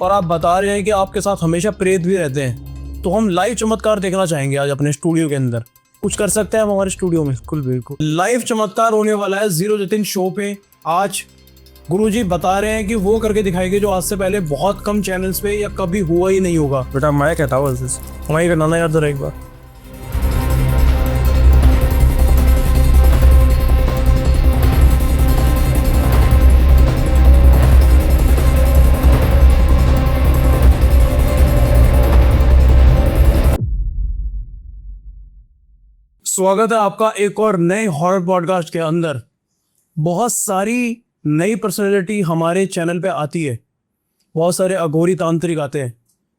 और आप बता रहे हैं कि आपके साथ हमेशा प्रेत भी रहते हैं, तो हम लाइव चमत्कार देखना चाहेंगे आज अपने स्टूडियो के अंदर। कुछ कर सकते हैं हम हमारे स्टूडियो में? बिल्कुल बिल्कुल, लाइव चमत्कार होने वाला है जीरो जतिन शो पे। आज गुरुजी बता रहे हैं कि वो करके दिखाएंगे जो आज से पहले बहुत कम चैनल्स पे या कभी हुआ ही नहीं होगा। बेटा मैं कहता हूँ हमारी करना यार जरा एक बार। स्वागत है आपका एक और नए हॉरर पॉडकास्ट के अंदर। बहुत सारी नई पर्सनैलिटी हमारे चैनल पे आती है, बहुत सारे अघोरी तांत्रिक आते हैं,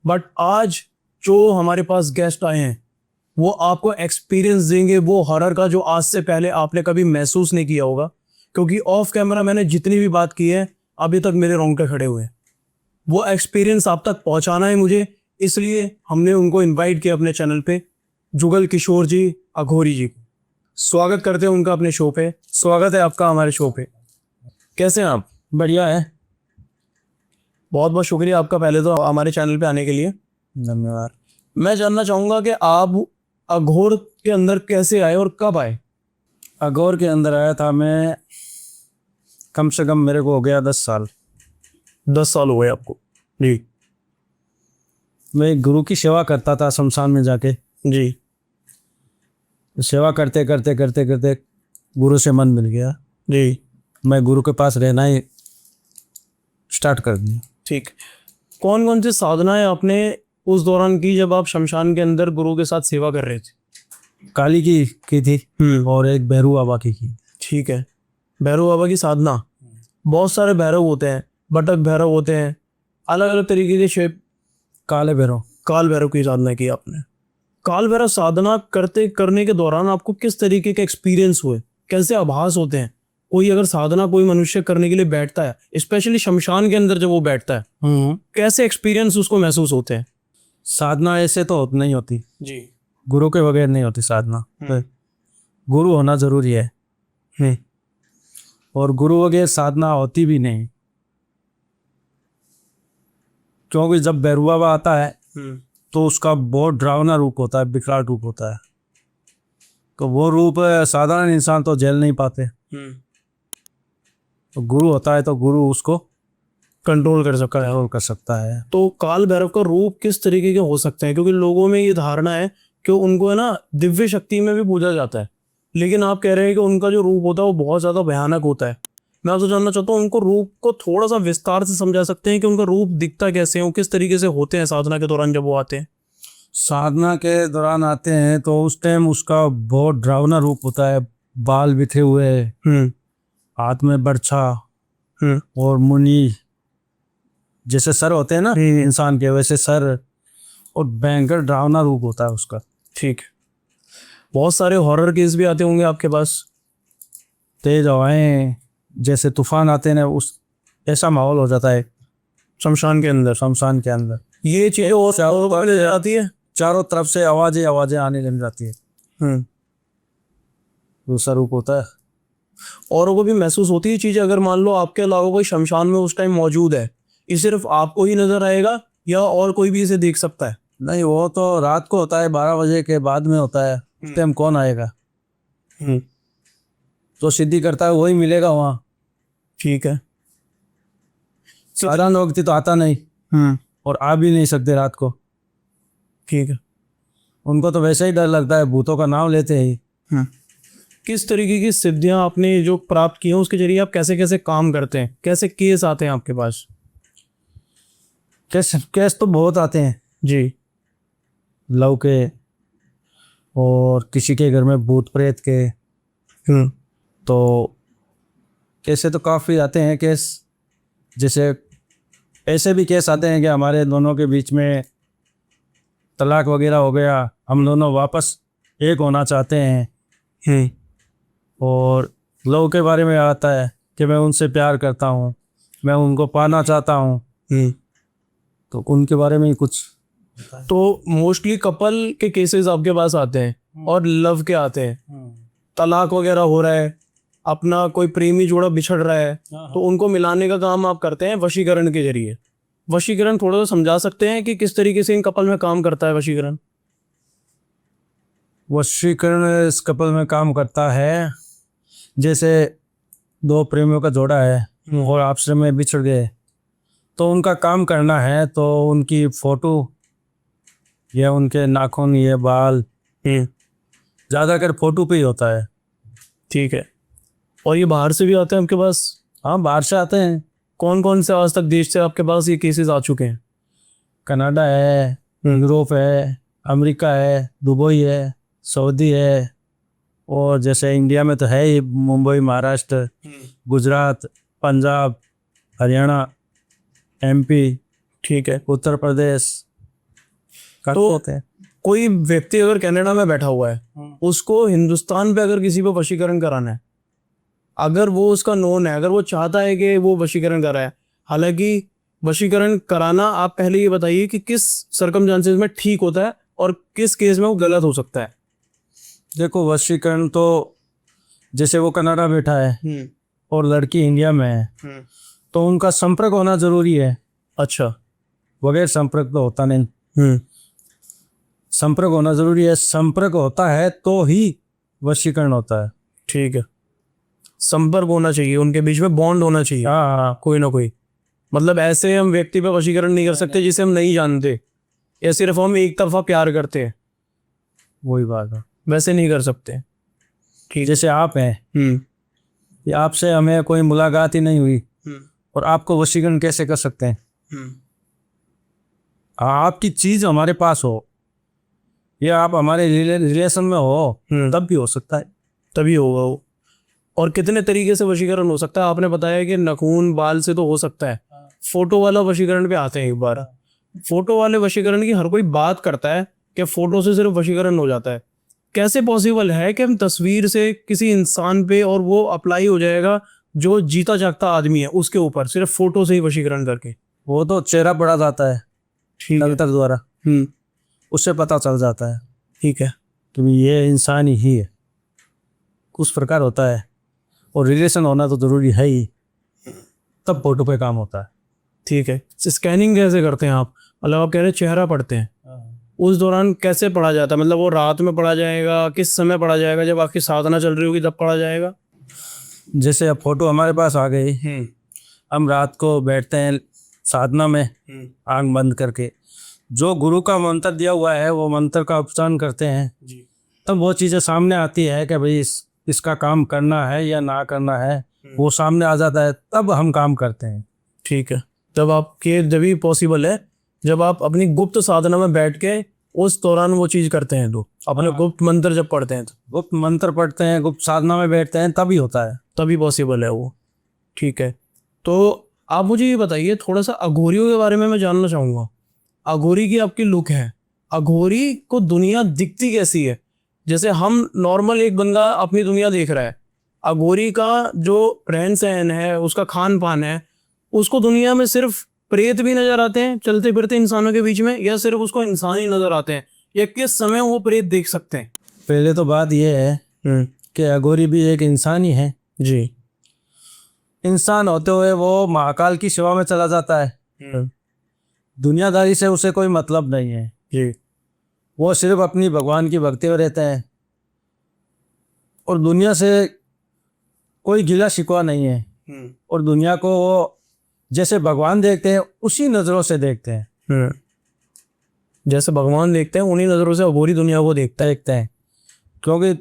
बट आज जो हमारे पास गेस्ट आए हैं वो आपको एक्सपीरियंस देंगे वो हॉरर का जो आज से पहले आपने कभी महसूस नहीं किया होगा। क्योंकि ऑफ कैमरा मैंने जितनी भी बात की है अभी तक मेरे रोंगटे खड़े हुए हैं। वो एक्सपीरियंस आप तक पहुंचाना है मुझे, इसलिए हमने उनको इन्वाइट किया अपने चैनल पे। जुगल किशोर जी अघोरी जी, स्वागत करते हैं उनका अपने शो पे। स्वागत है आपका हमारे शो पे। कैसे हैं आप? बढ़िया है, बहुत बहुत शुक्रिया आपका पहले तो हमारे चैनल पे आने के लिए। धन्यवाद। मैं जानना चाहूँगा कि आप अघोर के अंदर कैसे आए और कब आए? अघोर के अंदर आया था मैं, कम से कम मेरे को हो गया 10 साल। 10 साल हो गए आपको? जी। मैं एक गुरु की सेवा करता था शमशान में जाके। जी। सेवा करते करते करते करते गुरु से मन मिल गया। जी। मैं गुरु के पास रहना ही स्टार्ट कर दिया। ठीक। कौन कौन सी साधनाएं आपने उस दौरान की जब आप शमशान के अंदर गुरु के साथ सेवा कर रहे थे? काली की थी और एक भैरू बाबा की। ठीक है। भैरव बाबा की साधना, बहुत सारे भैरव होते हैं, बटक भैरव होते हैं, अलग अलग तरीके के शेप। काले भैरव, काल भैरव की साधना की आपने। काल भैरव साधना करने के दौरान आपको किस तरीके के एक्सपीरियंस हुए, कैसे आभास होते हैं? कोई अगर साधना कोई मनुष्य करने के लिए बैठता है, स्पेशली शमशान के अंदर जब वो बैठता है, कैसे एक्सपीरियंस उसको महसूस होते हैं? साधना ऐसे तो नहीं होती जी। गुरु के बगैर नहीं होती साधना। गुरु होना जरूरी है और गुरु बगैर साधना होती भी नहीं। क्योंकि जब भैरू बाबा आता है तो उसका बहुत डरावना रूप होता है, विकराल रूप होता है। तो वो रूप साधारण इंसान तो झेल नहीं पाते। तो गुरु होता है तो गुरु उसको कंट्रोल कर सकता है। तो काल भैरव का रूप किस तरीके के हो सकते हैं? क्योंकि लोगों में ये धारणा है कि उनको है ना दिव्य शक्ति में भी पूजा जाता है, लेकिन आप कह रहे हैं कि उनका जो रूप होता है वो बहुत ज्यादा भयानक होता है। मैं आपसे जानना चाहता हूँ उनको रूप को थोड़ा सा विस्तार से समझा सकते हैं कि उनका रूप दिखता कैसे है, वो किस तरीके से होते हैं साधना के दौरान जब वो आते हैं? साधना के दौरान आते हैं तो उस टाइम उसका बहुत डरावना रूप होता है। बाल बिखरे हुए, हाथ में बर्छा और मुनि जैसे सर होते हैं ना इंसान के, वैसे सर, और भयंकर डरावना रूप होता है उसका। ठीक। बहुत सारे हॉरर केस भी आते होंगे आपके पास? तेज हवाएं जैसे तूफान आते हैं ना, उस ऐसा माहौल हो जाता है शमशान के अंदर। ये चीजें और आती है, चारों तरफ से आवाजें आने लग जाती है। दूसरा रूप होता है। औरों को भी महसूस होती है चीजें? अगर मान लो आपके अलावा कोई शमशान में उस टाइम मौजूद है, ये सिर्फ आपको ही नजर आएगा या और कोई भी इसे देख सकता है? नहीं, वो तो रात को होता है, 12 बजे के बाद में होता है। उस टाइम कौन आएगा? जो सिद्धि करता है वही मिलेगा वहाँ। ठीक है। साधारण व्यक्ति तो आता नहीं और आ भी नहीं सकते रात को। ठीक है। उनको तो वैसे ही डर लगता है, भूतों का नाम लेते ही। किस तरीके की सिद्धियां आपने जो प्राप्त की हैं उसके जरिए आप कैसे कैसे काम करते हैं, कैसे केस आते हैं आपके पास? केस तो बहुत आते हैं जी। लव के और किसी के घर में भूत प्रेत के। तो कैसे तो काफ़ी आते हैं केस। जैसे ऐसे भी केस आते हैं कि हमारे दोनों के बीच में तलाक वगैरह हो गया, हम दोनों वापस एक होना चाहते हैं। और लव के बारे में आता है कि मैं उनसे प्यार करता हूँ, मैं उनको पाना चाहता हूँ। तो उनके बारे में ही कुछ। तो मोस्टली कपल के केसेस आपके पास आते हैं और लव के आते हैं। तलाक वगैरह हो रहा है, अपना कोई प्रेमी जोड़ा बिछड़ रहा है, तो उनको मिलाने का काम आप करते हैं वशीकरण के जरिए? वशीकरण थोड़ा सा समझा सकते हैं कि किस तरीके से इन कपल में काम करता है वशीकरण? वशीकरण इस कपल में काम करता है, जैसे दो प्रेमियों का जोड़ा है और आपस में बिछड़ गए, तो उनका काम करना है तो उनकी फोटो या उनके नाखून या बाल, ज़्यादातर फोटो पे ही होता है। ठीक है। और ये बाहर से भी आते हैं आपके पास? हाँ, बाहर से आते हैं। कौन कौन से आज तक देश से आपके पास ये केसेस आ चुके हैं? कनाडा है, यूरोप है, अमेरिका है, दुबई है, सऊदी है, और जैसे इंडिया में तो है ही मुंबई, महाराष्ट्र, गुजरात, पंजाब, हरियाणा, एमपी, ठीक है। उत्तर प्रदेश करते होते हैं। कोई व्यक्ति अगर कनाडा में बैठा हुआ है, उसको हिंदुस्तान पे अगर किसी पे वशीकरण कराना है, अगर वो उसका नोन है, अगर वो चाहता है कि वो वशीकरण कराए, हालांकि वशीकरण कराना, आप पहले ये बताइए कि किस सर्कमस्टांसेस में ठीक होता है और किस केस में वो गलत हो सकता है? देखो, वशीकरण तो जैसे वो कनाडा बैठा है और लड़की इंडिया में है, तो उनका संपर्क होना जरूरी है। अच्छा। बगैर संपर्क तो होता नहीं। संपर्क होना जरूरी है, संपर्क होता है तो ही वशीकरण होता है। ठीक है। संपर्क होना चाहिए, उनके बीच में बॉन्ड होना चाहिए। हाँ, कोई ना कोई, मतलब ऐसे हम व्यक्ति पे वशीकरण नहीं कर सकते जिसे हम नहीं जानते, या सिर्फ हम एक तरफा प्यार करते हैं, वही बात है। वैसे नहीं कर सकते। ठीक। जैसे आप हैं, ये आपसे हमें कोई मुलाकात ही नहीं हुई और आपको वशीकरण कैसे कर सकते हैं? आपकी चीज हमारे पास हो या आप हमारे रिलेशन में हो, तब भी हो सकता है। तभी होगा वो। और कितने तरीके से वशीकरण हो सकता है? आपने बताया कि नाखून, बाल से तो हो सकता है। फोटो वाला वशीकरण पे आते हैं एक बार। फोटो वाले वशीकरण की हर कोई बात करता है कि फोटो से सिर्फ वशीकरण हो जाता है। कैसे पॉसिबल है कि हम तस्वीर से किसी इंसान पे और वो अप्लाई हो जाएगा जो जीता जागता आदमी है उसके ऊपर, सिर्फ फोटो से ही वशीकरण करके? वो तो चेहरा पड़ा जाता है ठीक है। तंत्र द्वारा, उससे पता चल जाता है ठीक है। कि ये इंसान ही है, उस प्रकार होता है। और रिलेशन होना तो जरूरी है ही, तब फोटो पे काम होता है। ठीक है। स्कैनिंग कैसे करते हैं आप? मतलब आप कह रहे हैं चेहरा पढ़ते हैं, उस दौरान कैसे पढ़ा जाता है? मतलब वो रात में पढ़ा जाएगा, किस समय पढ़ा जाएगा? जब आपकी साधना चल रही होगी तब पढ़ा जाएगा? जैसे अब फोटो हमारे पास आ गई, हम रात को बैठते हैं साधना में, आंख बंद करके, जो गुरु का मंत्र दिया हुआ है वो मंत्र का उच्चारण करते हैं जी। तब वो चीज़ें सामने आती है कि भाई इसका काम करना है या ना करना है, वो सामने आ जाता है, तब हम काम करते हैं। ठीक है। तब आपके जब भी पॉसिबल है, जब आप अपनी गुप्त साधना में बैठ के उस दौरान वो चीज करते हैं, तो अपने गुप्त मंत्र जब पढ़ते हैं, तो गुप्त मंत्र पढ़ते हैं, गुप्त साधना में बैठते हैं, तभी होता है, तभी पॉसिबल है वो। ठीक है। तो आप मुझे ये बताइए, थोड़ा सा अघोरियों के बारे में मैं जानना चाहूँगा। अघोरी की आपकी लुक है, अघोरी को दुनिया दिखती कैसी है? जैसे हम नॉर्मल एक बंदा अपनी दुनिया देख रहा है, अघोरी का जो रहन सहन है, उसका खान पान है, उसको दुनिया में सिर्फ प्रेत भी नजर आते हैं चलते फिरते इंसानों के बीच में, या सिर्फ उसको इंसान ही नजर आते हैं, या किस समय वो प्रेत देख सकते हैं? पहले तो बात यह है कि अघोरी भी एक इंसान ही है जी। इंसान होते हुए वो महाकाल की सेवा में चला जाता है। दुनियादारी से उसे कोई मतलब नहीं है जी। वो सिर्फ अपनी भगवान की भक्ति में रहते हैं और दुनिया से कोई गिला शिकवा नहीं है। और दुनिया को वो जैसे भगवान देखते हैं उसी नज़रों से देखते हैं। जैसे भगवान देखते हैं उन्हीं नज़रों से अघोरी दुनिया को देखते हैं। क्योंकि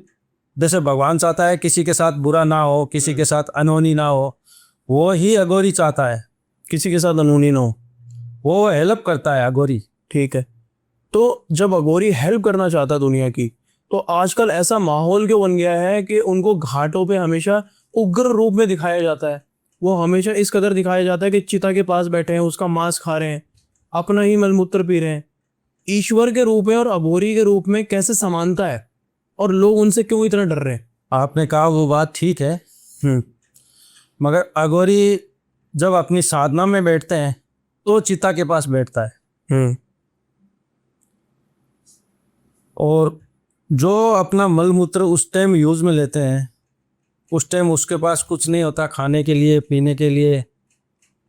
जैसे भगवान चाहता है किसी के साथ बुरा ना हो, किसी के साथ अनहोनी ना हो, वो ही अघोरी चाहता है किसी के साथ अनहोनी ना हो, वो हेल्प करता है अघोरी। ठीक है। तो जब अघोरी हेल्प करना चाहता है दुनिया की, तो आजकल ऐसा माहौल क्यों बन गया है कि उनको घाटों पे हमेशा उग्र रूप में दिखाया जाता है? वो हमेशा इस कदर दिखाया जाता है कि चिता के पास बैठे हैं, उसका मांस खा रहे हैं, अपना ही मलमूत्र पी रहे हैं। ईश्वर के रूप में और अघोरी के रूप में कैसे समानता है, और लोग उनसे क्यों इतना डर रहे हैं? आपने कहा वो बात ठीक है, मगर अघोरी जब अपनी साधना में बैठते हैं तो चिता के पास बैठता है। और जो अपना मलमूत्र उस टाइम यूज में लेते हैं, उस टाइम उसके पास कुछ नहीं होता खाने के लिए, पीने के लिए,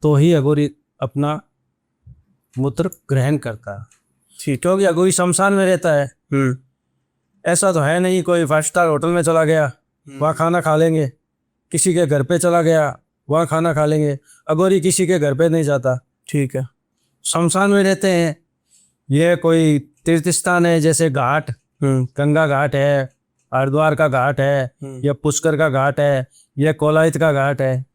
तो ही अघोरी अपना मूत्र ग्रहण करता है, ठीक। क्योंकि अघोरी शमशान में रहता है। ऐसा तो है नहीं कोई 5 स्टार होटल में चला गया वहाँ खाना खा लेंगे, किसी के घर पे चला गया वहाँ खाना खा लेंगे। अघोरी किसी के घर पे नहीं जाता, ठीक है। शमशान में रहते हैं। ये कोई तीर्थ स्थान है, जैसे घाट, गंगा घाट है, हरिद्वार का घाट है, या पुष्कर का घाट है, या कोलायत का घाट है,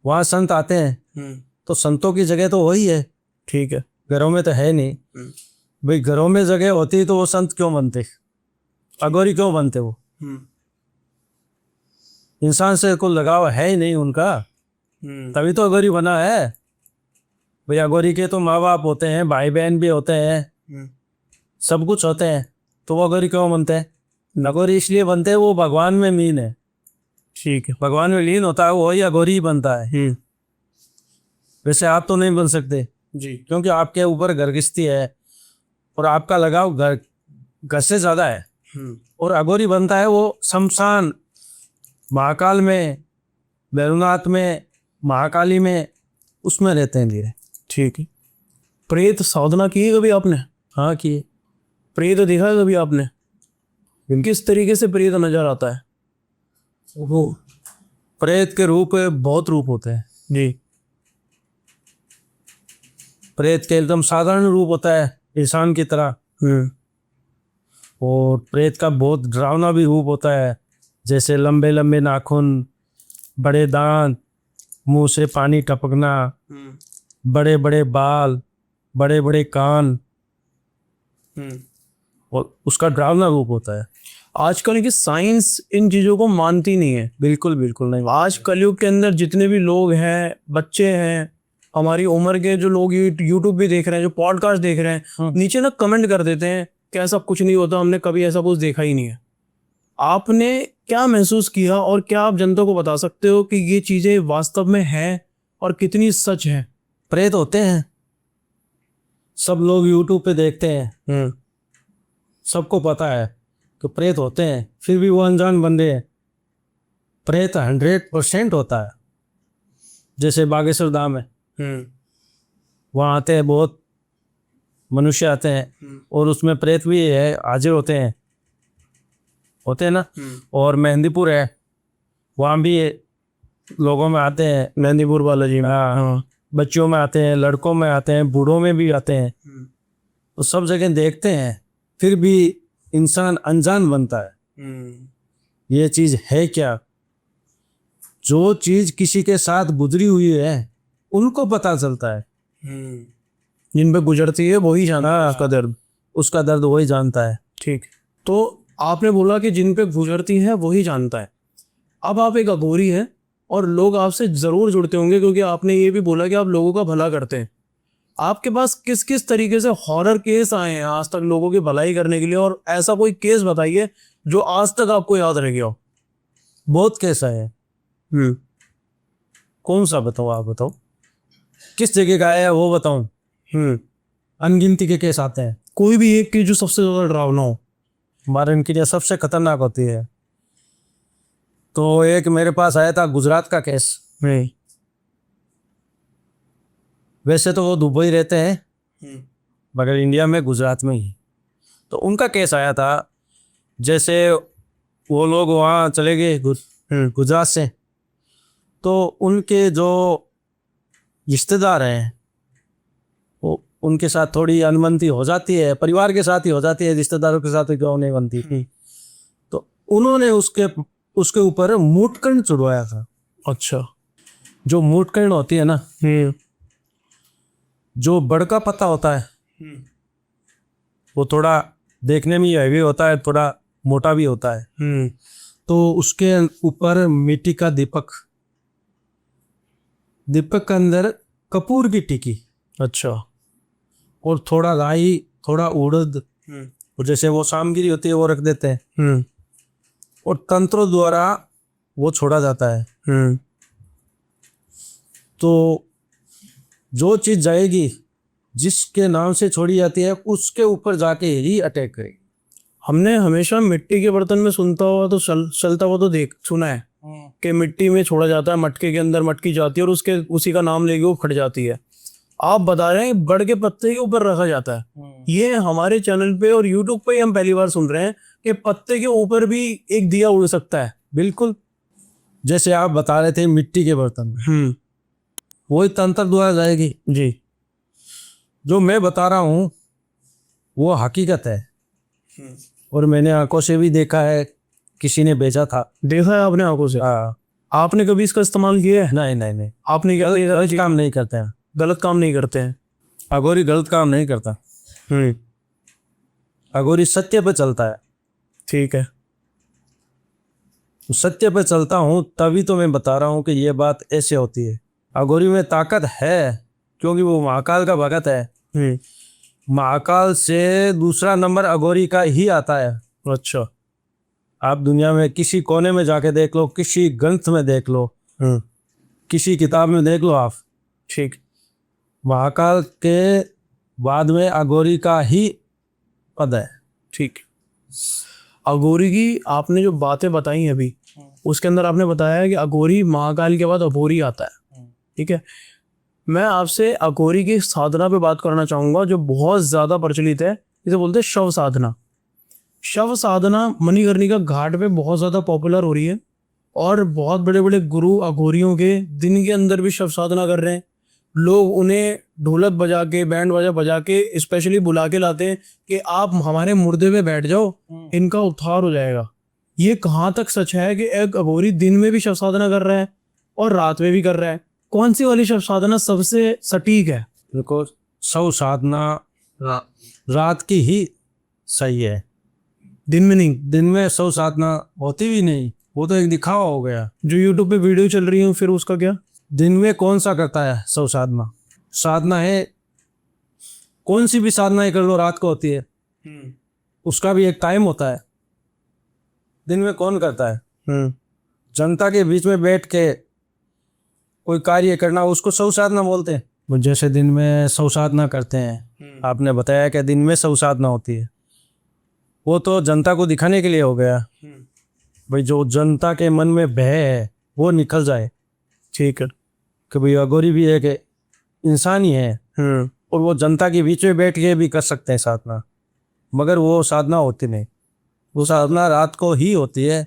वहाँ संत आते हैं। तो संतों की जगह तो वही है, ठीक है। घरों में तो है नहीं। भाई घरों में जगह होती तो वो संत क्यों बनते, अघोरी क्यों बनते? वो इंसान से कोई लगाव है ही नहीं उनका, तभी तो अघोरी बना है। भाई अघोरी के तो माँ बाप होते हैं, भाई बहन भी होते हैं, सब कुछ होते हैं, तो वो अघोरी क्यों बनते हैं? अघोरी इसलिए बनते हैं वो भगवान में लीन है। ठीक है। भगवान में लीन होता है वही अघोरी ही बनता है। वैसे आप तो नहीं बन सकते जी, क्योंकि आपके ऊपर घर गृहस्थी है और आपका लगाव घर से ज्यादा है। और अघोरी बनता है वो शमशान, महाकाल में, भैरवनाथ में, महाकाली में, उसमें रहते हैं धीरे। ठीक है। प्रेत साधना की है कभी आपने? हाँ कि प्रेत देखा है कभी आपने? किस तरीके से प्रेत नजर आता है? वो प्रेत के रूप बहुत रूप होते हैं। जी। प्रेत के एकदम साधारण रूप होता है इंसान की तरह, और प्रेत का बहुत डरावना भी रूप होता है, जैसे लंबे लंबे नाखून, बड़े दांत, मुंह से पानी टपकना, बड़े बड़े बाल, बड़े बड़े कान, और उसका डरावना रूप होता है। आजकल की साइंस इन चीजों को मानती नहीं है। बिल्कुल बिल्कुल नहीं। आज कलयुग के अंदर जितने भी लोग हैं, बच्चे हैं, हमारी उम्र के जो लोग यूट्यूब भी देख रहे हैं, जो पॉडकास्ट देख रहे हैं, नीचे ना कमेंट कर देते हैं कि ऐसा कुछ नहीं होता, हमने कभी ऐसा कुछ देखा ही नहीं है। आपने क्या महसूस किया और क्या आप जनता को बता सकते हो कि ये चीजें वास्तव में हैं और कितनी सच है? प्रेत होते हैं, सब लोग यूट्यूब पे देखते हैं, सबको पता है कि प्रेत होते हैं, फिर भी वो अनजान बंदे हैं। प्रेत 100% होता है। जैसे बागेश्वर धाम है, वहाँ आते हैं बहुत मनुष्य आते हैं, और उसमें प्रेत भी है, हाजिर होते हैं ना। और मेहंदीपुर है, वहाँ भी लोगों में आते हैं, मेहंदीपुर बालाजी में। हाँ, बच्चों में आते हैं, लड़कों में आते हैं, बूढ़ों में भी आते हैं। तो सब जगह देखते हैं, फिर भी इंसान अनजान बनता है। ये चीज है क्या? जो चीज किसी के साथ गुजरी हुई है उनको पता चलता है, जिन पे गुजरती है वही जानता है उसका दर्द वही जानता है। ठीक। तो आपने बोला कि जिन पे गुजरती है वही जानता है। अब आप एक अघोरी हैं और लोग आपसे जरूर जुड़ते होंगे, क्योंकि आपने ये भी बोला कि आप लोगों का भला करते हैं। आपके पास किस किस तरीके से हॉरर केस आए हैं आज तक लोगों की भलाई करने के लिए, और ऐसा कोई केस बताइए जो आज तक आपको याद रह गया हो। बहुत केस है। कौन सा बताओ? आप बताओ किस जगह का है वो बताऊं। अनगिनती के केस आते हैं। कोई भी एक की जो सबसे ज्यादा डरावना हो। हमारे इनकी जो सबसे खतरनाक होती है, तो एक मेरे पास आया था गुजरात का केस। वैसे तो वो दुबई रहते हैं, मगर इंडिया में गुजरात में ही। तो उनका केस आया था, जैसे वो लोग वहाँ चले गए गुजरात से, तो उनके जो रिश्तेदार हैं वो उनके साथ थोड़ी अनबनती हो जाती है, परिवार के साथ ही हो जाती है, रिश्तेदारों के साथ क्यों नहीं बनती। तो उन्होंने उसके ऊपर मूठकर्ण चढ़वाया था। अच्छा। जो मूठकर्ण होती है ना, जो बड़का पत्ता होता है, वो थोड़ा देखने में हैवी होता है, थोड़ा मोटा भी होता है। तो उसके ऊपर मिट्टी का दीपक के अंदर कपूर की टिक्की, अच्छा, और थोड़ा राई, थोड़ा उड़द, और जैसे वो सामग्री होती है वो रख देते हैं, और तंत्रों द्वारा वो छोड़ा जाता है। तो जो चीज जाएगी, जिसके नाम से छोड़ी जाती है, उसके ऊपर जाके ही अटैक करेगी। हमने हमेशा मिट्टी के बर्तन में सुनता हुआ तो चलता हुआ तो सुना है कि मिट्टी में छोड़ा जाता है, मटके के अंदर मटकी जाती है और उसी का नाम लेके वो फट जाती है। आप बता रहे हैं बड़ के पत्ते के ऊपर रखा जाता है। ये हमारे चैनल पे और यूट्यूब पे ही हम पहली बार सुन रहे हैं कि पत्ते के ऊपर भी एक दिया उड़ सकता है। बिल्कुल, जैसे आप बता रहे थे मिट्टी के बर्तन में, वही तंत्र द्वारा जाएगी। जी। जो मैं बता रहा हूँ वो हकीकत है, और मैंने आंखों से भी देखा है, किसी ने बेचा था। देखा है आपने आंखों से? हाँ। आपने कभी इसका इस्तेमाल किया है? नहीं नहीं नहीं, आपने क्या गलत काम नहीं करते हैं। गलत काम नहीं करते हैं? अघोरी गलत काम नहीं करता, अघोरी सत्य पे चलता है। ठीक है। तो सत्य पे चलता हूँ तभी तो मैं बता रहा हूँ कि ये बात ऐसे होती है। अघोरी में ताकत है क्योंकि वो महाकाल का भगत है। महाकाल से दूसरा नंबर अघोरी का ही आता है। अच्छा। आप दुनिया में किसी कोने में जाके देख लो, किसी ग्रंथ में देख लो, किसी किताब में देख लो आप, ठीक। महाकाल के बाद में अघोरी का ही पद है। ठीक। अघोरी की आपने जो बातें बताई अभी, उसके अंदर आपने बताया कि अघोरी महाकाल के बाद अघोरी आता है। ठीक है। मैं आपसे अघोरी की साधना पे बात करना चाहूंगा जो बहुत ज्यादा प्रचलित है, इसे बोलते हैं शव साधना। शव साधना मणिकर्णिका घाट पे बहुत ज्यादा पॉपुलर हो रही है, और बहुत बड़े बड़े गुरु अघोरियों के दिन के अंदर भी शव साधना कर रहे हैं। लोग उन्हें ढोलक बजा के, बैंड बाजा बजा के स्पेशली बुला के लाते हैं कि आप हमारे मुर्दे पे बैठ जाओ, इनका उद्धार हो जाएगा। ये कहाँ तक सच है कि एक अघोरी दिन में भी शव साधना कर रहा है और रात में भी कर रहा है? कौन सी वाली शव साधना सबसे सटीक है? देखो, शव साधना रात की ही सही है, दिन में नहीं। दिन में शव साधना होती भी नहीं, वो तो एक दिखावा हो गया। जो यूट्यूब पे वीडियो चल रही है फिर उसका क्या? दिन में कौन सा करता है शव साधना? साधना है, कौन सी भी साधना ही कर लो रात को होती है, उसका भी एक टाइम होता है। दिन में कौन करता है? जनता के बीच में बैठ के कोई कार्य करना, उसको शव साधना बोलते हैं। जैसे दिन में शव साधना करते हैं, आपने बताया कि दिन में शव साधना होती है, वो तो जनता को दिखाने के लिए हो गया। भाई जो जनता के मन में भय है वो निकल जाए। ठीक है। कि भाई अघोरी भी एक इंसान ही है, और वो जनता के बीच में बैठ के भी कर सकते हैं साधना, मगर वो साधना होती नहीं। वो साधना रात को ही होती है,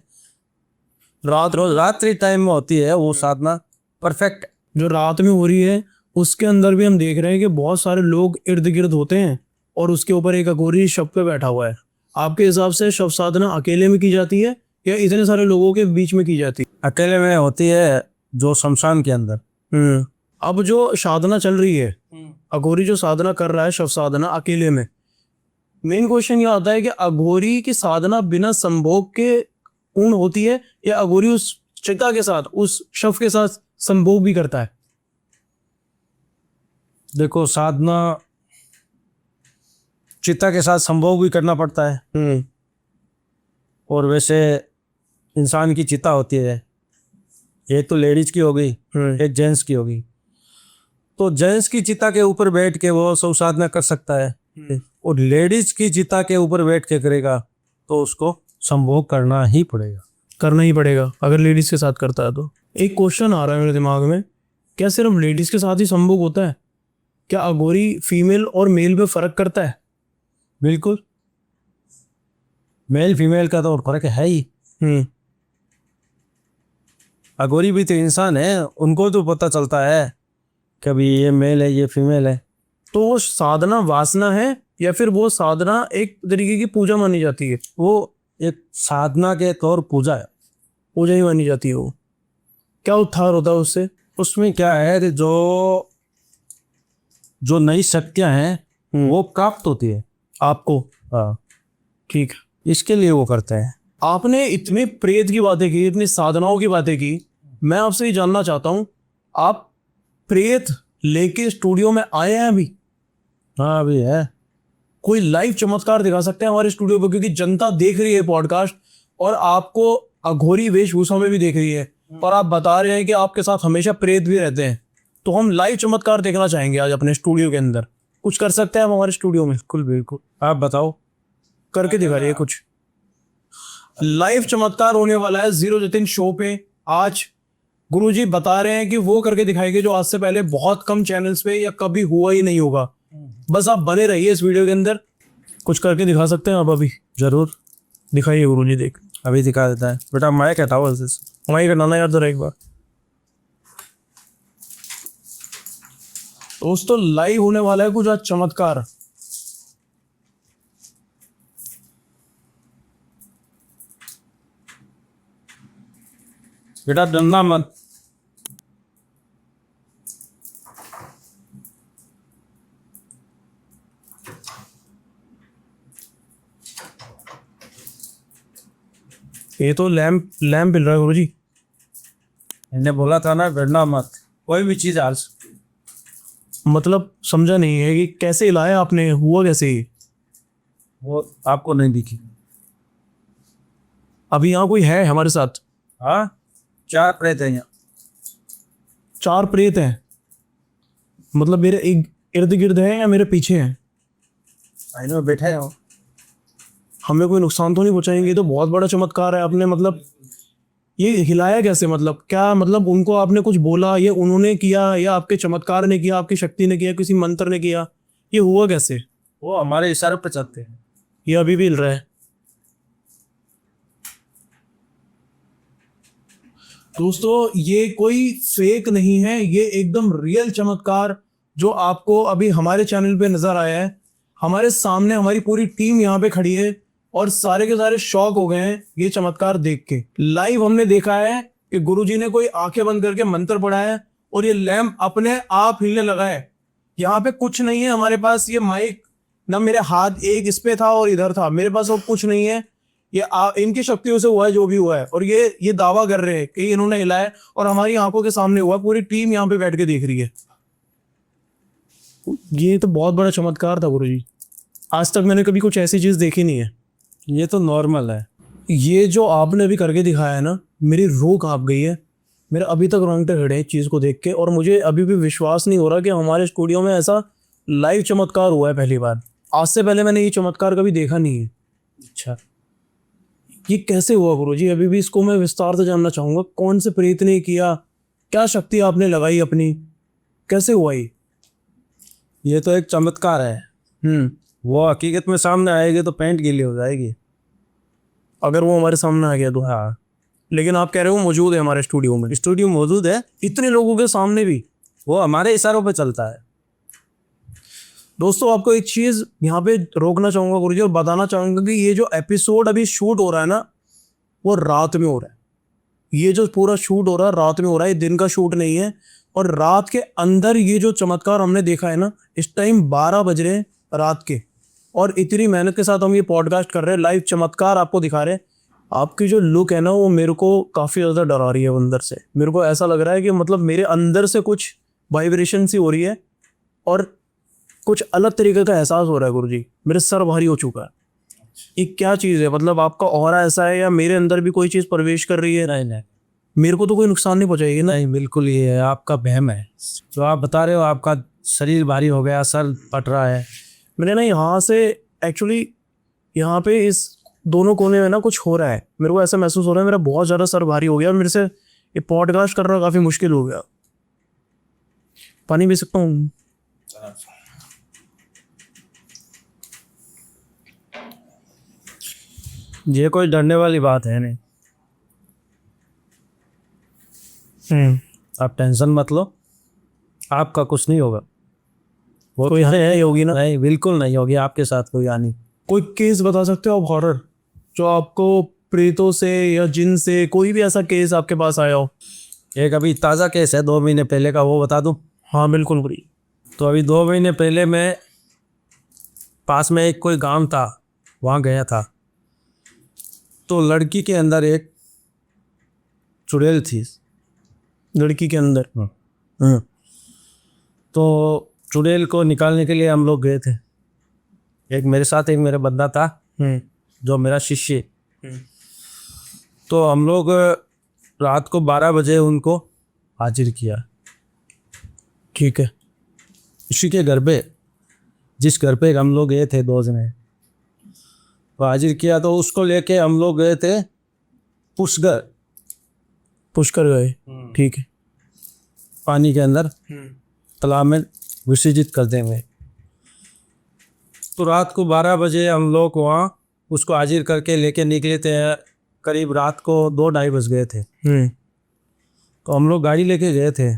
रोज रात्रि टाइम में होती है वो साधना, परफेक्ट। जो रात में हो रही है उसके अंदर भी हम देख रहे हैं कि बहुत सारे लोग इर्द गिर्द होते हैं और उसके ऊपर एक अघोरी शव पे बैठा हुआ है। आपके हिसाब से शव साधना अकेले में की जाती है या इतने सारे लोगों के बीच में की जाती है? अकेले में होती है, जो शमशान के अंदर। अब जो साधना चल रही है, अघोरी जो साधना कर रहा है शव साधना अकेले में, मेन क्वेश्चन ये आता है कि अघोरी की साधना बिना संभोग के पूर्ण होती है या अघोरी उस चिता के साथ, उस शव के साथ संभोग भी करता है? देखो, साधना चिता के साथ संभोग भी करना पड़ता है, और वैसे इंसान की चिता होती है, एक तो लेडीज की हो गई, एक जेंट्स की होगी। तो जेंट्स की चिता के ऊपर बैठ के वो शव साधना कर सकता है, और लेडीज की चिता के ऊपर बैठ के करेगा तो उसको संभोग करना ही पड़ेगा। करना ही पड़ेगा अगर लेडीज के साथ करता है तो। एक क्वेश्चन आ रहा है मेरे दिमाग में, क्या सिर्फ लेडीज के साथ ही संभोग होता है? क्या अघोरी फीमेल और मेल में फर्क करता है? बिल्कुल, मेल फीमेल का तो फर्क है ही। अघोरी भी तो इंसान है, उनको तो पता चलता है कभी ये मेल है ये फीमेल है। तो वो साधना वासना है या फिर वो साधना एक तरीके की पूजा मानी जाती है? वो एक साधना के तौर पूजा है, पूजा ही मानी जाती है। वो क्या उद्धार होता है उससे? उसमें क्या है कि जो नई शक्तियां हैं वो प्राप्त होती है आपको। हाँ, ठीक है। इसके लिए वो करते हैं। आपने इतने प्रेत की बातें की, इतनी साधनाओं की बातें की, मैं आपसे ये जानना चाहता हूँ, आप प्रेत लेके स्टूडियो में आए हैं अभी? हाँ, अभी है। कोई लाइव चमत्कार दिखा सकते हैं हमारे स्टूडियो पर? क्योंकि जनता देख रही है पॉडकास्ट और आपको अघोरी वेशभूषा में भी देख रही है, और आप बता रहे हैं कि आपके साथ हमेशा प्रेत भी रहते हैं। तो हम लाइव चमत्कार देखना चाहेंगे आज अपने स्टूडियो के अंदर। कुछ कर सकते हैं हम हमारे स्टूडियो में? बिल्कुल बिल्कुल, आप बताओ, करके दिखा रही है कुछ। लाइव चमत्कार होने वाला है जीरो जतिन शो पे आज गुरुजी बता रहे हैं कि वो करके दिखाएंगे जो आज से पहले बहुत कम चैनल्स पे या कभी हुआ ही नहीं होगा। बस आप बने रहिए इस वीडियो के अंदर। कुछ करके दिखा सकते हैं आप अभी? जरूर दिखाइए गुरुजी। देख, अभी दिखा देता है। बेटा माइक हटाओ ऐसे से। वहीं करना यार जरा एक बार। दोस्तों लाइव होने वाला है कुछ आज चमत्कार। बेटा डरना मत। ये तो लैम्प लैम्प मिल रहा है गुरुजी। मैंने बोला था ना डरना मत, कोई भी चीज़ आज। मतलब समझा नहीं है कि कैसे लाया आपने, हुआ कैसे ये? वो आपको नहीं दिखी। अभी यहाँ कोई है हमारे साथ? हाँ, 4 प्रेत हैं यहाँ। 4 प्रेत हैं? मतलब मेरे एक इर्द गिर्द है या मेरे पीछे हैं? आईने में बैठे हो। हमें कोई नुकसान तो नहीं पहुंचाएंगे? ये तो बहुत बड़ा चमत्कार है। आपने मतलब ये हिलाया कैसे? मतलब क्या, मतलब उनको आपने कुछ बोला, ये उन्होंने किया या आपके चमत्कार ने किया, आपकी शक्ति ने किया, किसी मंत्र ने किया? ये हुआ कैसे? वो हमारे इशारे पे चलते हैं। ये अभी भी हिल रहा है। दोस्तों ये कोई फेक नहीं है, ये एकदम रियल चमत्कार जो आपको अभी हमारे चैनल पे नजर आया है। हमारे सामने हमारी पूरी टीम यहाँ पे खड़ी है और सारे के सारे शॉक हो गए हैं ये चमत्कार देख के। लाइव हमने देखा है कि गुरुजी ने कोई आंखें बंद करके मंत्र पढ़ा है और ये लैंप अपने आप हिलने लगा है। यहाँ पे कुछ नहीं है हमारे पास। ये माइक ना मेरे हाथ एक इस पे था और इधर था, मेरे पास और कुछ नहीं है। ये इनकी शक्तियों से हुआ है जो भी हुआ है। और ये दावा कर रहे हैं कि इन्होंने हिलाया और हमारी आंखों के सामने हुआ। पूरी टीम यहाँ पे बैठ के देख रही है। ये तो बहुत बड़ा चमत्कार था गुरुजी। आज तक मैंने कभी कुछ ऐसी चीज देखी नहीं है। ये तो नॉर्मल है। ये जो आपने अभी करके दिखाया है ना, मेरी रूह कांप गई है। मेरा अभी तक रोंगटे खड़े हैं इस चीज को देख के। और मुझे अभी भी विश्वास नहीं हो रहा कि हमारे स्टूडियो में ऐसा लाइव चमत्कार हुआ है पहली बार। आज से पहले मैंने ये चमत्कार कभी देखा नहीं है। अच्छा, ये कैसे हुआ गुरुजी? अभी भी इसको मैं विस्तार से जानना चाहूंगा। कौन से प्रेत ने किया, क्या शक्ति आपने लगाई अपनी, कैसे हुआ ये तो एक चमत्कार है। वो हकीकत में सामने आएगी तो पैंट गीली हो जाएगी। अगर वो हमारे सामने आ गया तो? हाँ, लेकिन आप कह रहे हो मौजूद है हमारे स्टूडियो में। स्टूडियो मौजूद है, इतने लोगों के सामने भी? वो हमारे इशारों पे चलता है। दोस्तों आपको एक चीज यहाँ पे रोकना चाहूंगा गुरुजी और बताना चाहूंगा कि ये जो एपिसोड अभी शूट हो रहा है ना, वो रात में हो रहा है। ये जो पूरा शूट हो रहा है रात में हो रहा है, ये दिन का शूट नहीं है। और रात के अंदर ये जो चमत्कार हमने देखा है ना, इस टाइम 12 बज रहे हैं रात के, और इतनी मेहनत के साथ हम ये पॉडकास्ट कर रहे हैं, लाइव चमत्कार आपको दिखा रहे हैं। आपकी जो लुक है ना, वो मेरे को काफ़ी ज़्यादा डरा रही है अंदर से। मेरे को ऐसा लग रहा है कि मतलब मेरे अंदर से कुछ वाइब्रेशन सी हो रही है और कुछ अलग तरीके का एहसास हो रहा है गुरुजी। मेरे सर भारी हो चुका है। ये क्या चीज़ है? मतलब आपका ऑरा ऐसा है या मेरे अंदर भी कोई चीज़ प्रवेश कर रही है? नहीं, मेरे को तो कोई नुकसान नहीं पहुंचाएगी ना? नहीं, बिल्कुल ये है आपका वहम है जो आप बता रहे हो। आपका शरीर भारी हो गया, सर फट रहा है। मैंने ना यहाँ से एक्चुअली यहाँ पे इस दोनों कोने में ना कुछ हो रहा है। मेरे को ऐसा महसूस हो रहा है मेरा बहुत ज़्यादा सर भारी हो गया और मेरे से ये पॉडकास्ट करना काफ़ी मुश्किल हो गया। पानी पी सकता हूँ? ये कोई डरने वाली बात है नहीं। आप टेंशन मत लो, आपका कुछ नहीं होगा। वो कोई है होगी ना? नहीं, बिल्कुल नहीं होगी आपके साथ कोई हानि। कोई केस बता सकते हो आप हॉरर, जो आपको प्रेतों से या जिन से, कोई भी ऐसा केस आपके पास आया हो? एक अभी ताज़ा केस है 2 महीने पहले का, वो बता दूं? हाँ बिल्कुल भाई। तो अभी 2 महीने पहले मैं पास में एक कोई गांव था, वहाँ गया था। तो लड़की के अंदर एक चुड़ैल थी। लड़की के अंदर? हाँ। तो चुड़ैल को निकालने के लिए हम लोग गए थे। एक मेरे साथ एक मेरा बंदा था जो मेरा शिष्य। तो हम लोग रात को 12 बजे उनको हाजिर किया। ठीक है। इसी के घर पे, जिस घर पे हम लोग गए थे 2 जने, तो हाजिर किया। तो उसको लेके हम लोग गए थे पुष्कर। पुश कर गए, ठीक है। पानी के अंदर तालाब में विसर्जित कर देंगे। तो रात को 12 बजे हम लोग वहाँ उसको हाजिर करके लेके निकले थे। करीब रात को 2-2:30 बज गए थे। तो हम लोग गाड़ी लेके गए थे।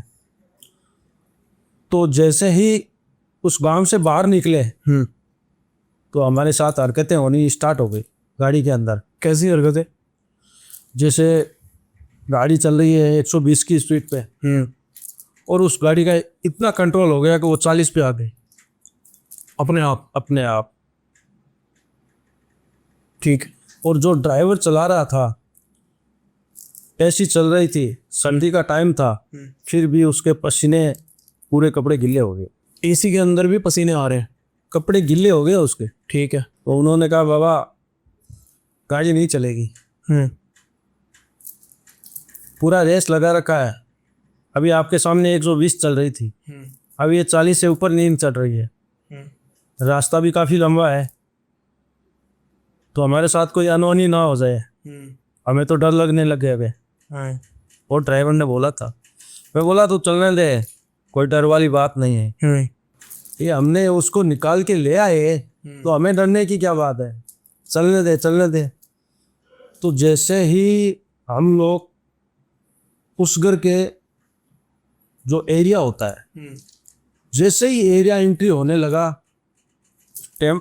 तो जैसे ही उस गांव से बाहर निकले तो हमारे साथ हरकतें होनी स्टार्ट हो गई गाड़ी के अंदर। कैसी हरकतें? जैसे गाड़ी चल रही है 120 की स्पीड पे और उस गाड़ी का इतना कंट्रोल हो गया कि वो 40 पे आ गई अपने आप। ठीक। और जो ड्राइवर चला रहा था, ऐसी चल रही थी, सर्दी का टाइम था, फिर भी उसके पसीने पूरे कपड़े गिले हो गए। एसी के अंदर भी पसीने आ रहे हैं, कपड़े गिले हो गए उसके। ठीक है। तो उन्होंने कहा बाबा गाड़ी नहीं चलेगी, पूरा रेस लगा रखा है। अभी आपके सामने 120 चल रही थी, अभी ये 40 से ऊपर नहीं चल रही है। रास्ता भी काफ़ी लंबा है, तो हमारे साथ कोई अनहोनी ना हो जाए, हमें तो डर लगने लग गया अबे। और ड्राइवर ने बोला था, मैं बोला तो चलने दे, कोई डर वाली बात नहीं है। ये हमने उसको निकाल के ले आए तो हमें डरने की क्या बात है, चलने दे चलने दे। तो जैसे ही हम लोग उस घर के जो एरिया होता है, जैसे ही एरिया एंट्री होने लगा, टाइम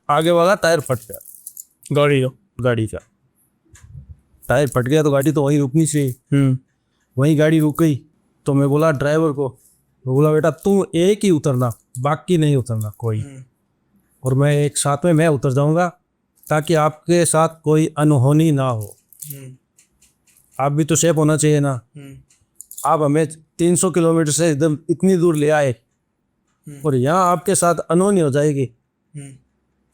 आगे वाला टायर फट गया। गाड़ी का टायर फट गया तो गाड़ी तो वहीं रुकनी चाहिए, वहीं गाड़ी रुक गई। तो मैं बोला ड्राइवर को, मैं बोला बेटा तू एक ही उतरना, बाकी नहीं उतरना कोई, और मैं एक साथ में मैं उतर जाऊंगा ताकि आपके साथ कोई अनहोनी ना हो। आप भी तो सेफ होना चाहिए ना। आप हमें 300 किलोमीटर से एकदम इतनी दूर ले आए और यहाँ आपके साथ अनहोनी हो जाएगी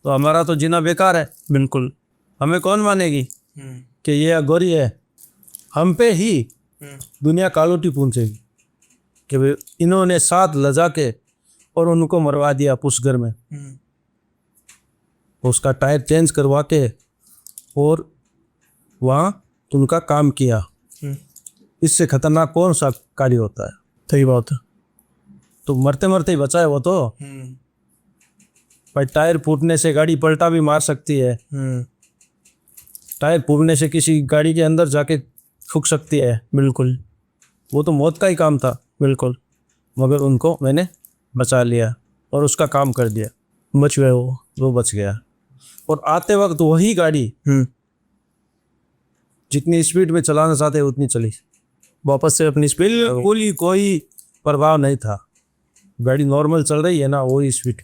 तो हमारा तो जीना बेकार है। बिल्कुल। हमें कौन मानेगी कि ये अगोरी है, हम पे ही दुनिया कालोटी पूछेगी कि भाई इन्होंने साथ लजा के और उनको मरवा दिया पुष्कर में। उसका टायर चेंज करवा के और वहाँ उनका काम किया। इससे खतरनाक कौन सा कार्य होता है? सही बात है। तो मरते मरते ही बचा है वो तो। भाई टायर फूटने से गाड़ी पलटा भी मार सकती है, टायर फूटने से किसी गाड़ी के अंदर जाके फूक सकती है। बिल्कुल। वो तो मौत का ही काम था। बिल्कुल। मगर उनको मैंने बचा लिया और उसका काम कर दिया, बच गए वो बच गया। और आते वक्त वही गाड़ी जितनी स्पीड में चलाना चाहते उतनी चली, वापस से अपनी स्पीड। बिल्कुल ही कोई प्रभाव नहीं था। गाड़ी नॉर्मल चल रही है ना, वही स्पीड।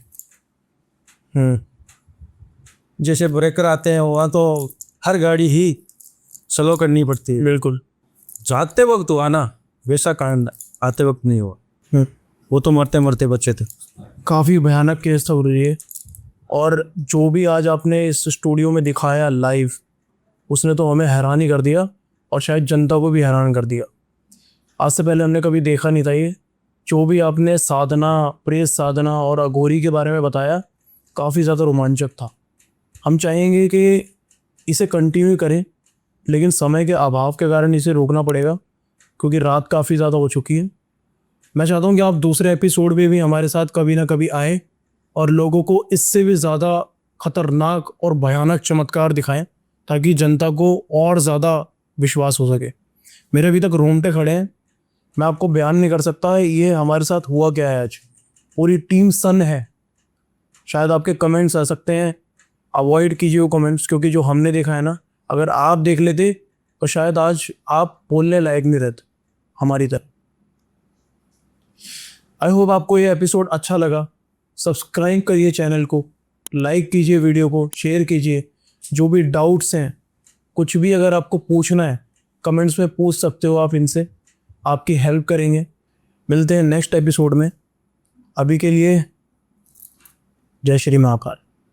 जैसे ब्रेकर आते हैं वहाँ तो हर गाड़ी ही स्लो करनी पड़ती है। बिल्कुल। जाते वक्त हुआ ना, वैसा कांड आते वक्त नहीं हुआ। वो तो मरते मरते बचे थे। काफ़ी भयानक केस था ये। और जो भी आज आपने इस स्टूडियो में दिखाया लाइव, उसने तो हमें हैरान ही कर दिया और शायद जनता को भी हैरान कर दिया। आज से पहले हमने कभी देखा नहीं था ये। जो भी आपने साधना, प्रेत साधना और अघोरी के बारे में बताया, काफ़ी ज़्यादा रोमांचक था। हम चाहेंगे कि इसे कंटिन्यू करें, लेकिन समय के अभाव के कारण इसे रोकना पड़ेगा क्योंकि रात काफ़ी ज़्यादा हो चुकी है। मैं चाहता हूँ कि आप दूसरे एपिसोड में भी हमारे साथ कभी ना कभी आए और लोगों को इससे भी ज़्यादा खतरनाक और भयानक चमत्कार दिखाएं ताकि जनता को और ज़्यादा विश्वास हो सके। मेरे अभी तक रोंगटे खड़े हैं, मैं आपको बयान नहीं कर सकता है ये हमारे साथ हुआ क्या है। आज पूरी टीम सन है। शायद आपके कमेंट्स आ सकते हैं, अवॉइड कीजिए वो कमेंट्स, क्योंकि जो हमने देखा है ना, अगर आप देख लेते तो शायद आज आप बोलने लायक नहीं रहते हमारी तरह। आई होप आपको ये एपिसोड अच्छा लगा। सब्सक्राइब करिए चैनल को, लाइक कीजिए वीडियो को, शेयर कीजिए। जो भी डाउट्स हैं, कुछ भी अगर आपको पूछना है, कमेंट्स में पूछ सकते हो आप इनसे, आपकी हेल्प करेंगे। मिलते हैं नेक्स्ट एपिसोड में। अभी के लिए जय श्री महाकाल।